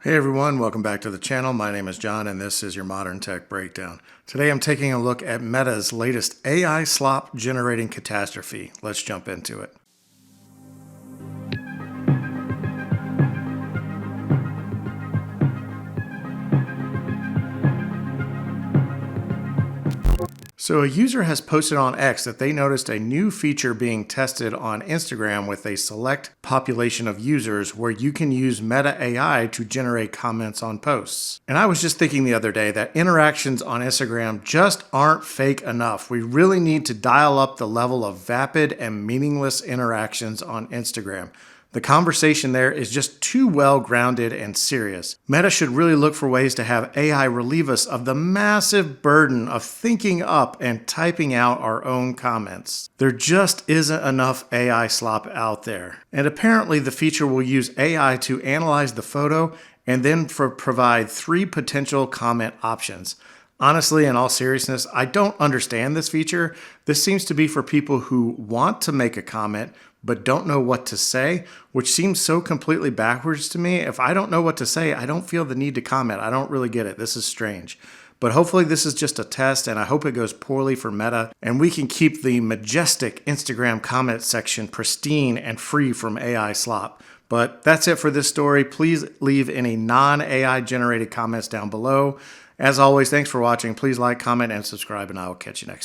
Hey everyone, welcome back to the channel. My name is John and this is your Modern Tech Breakdown. Today I'm taking a look at Meta's latest AI slop generating catastrophe. Let's jump into it. So a user has posted on X that they noticed a new feature being tested on Instagram with a select population of users where you can use Meta AI to generate comments on posts. And I was just thinking the other day that interactions on Instagram just aren't fake enough. We really need to dial up the level of vapid and meaningless interactions on Instagram. The conversation there is just too well grounded and serious. Meta should really look for ways to have AI relieve us of the massive burden of thinking up and typing out our own comments. There just isn't enough AI slop out there. And apparently the feature will use AI to analyze the photo and then provide 3 potential comment options. Honestly, in all seriousness, I don't understand this feature. This seems to be for people who want to make a comment but don't know what to say, which seems so completely backwards to me. If I don't know what to say, I don't feel the need to comment. I don't really get it. This is strange. But hopefully this is just a test, and I hope it goes poorly for Meta, and we can keep the majestic Instagram comment section pristine and free from AI slop. But that's it for this story. Please leave any non-AI generated comments down below. As always, thanks for watching. Please like, comment, and subscribe, and I will catch you next time.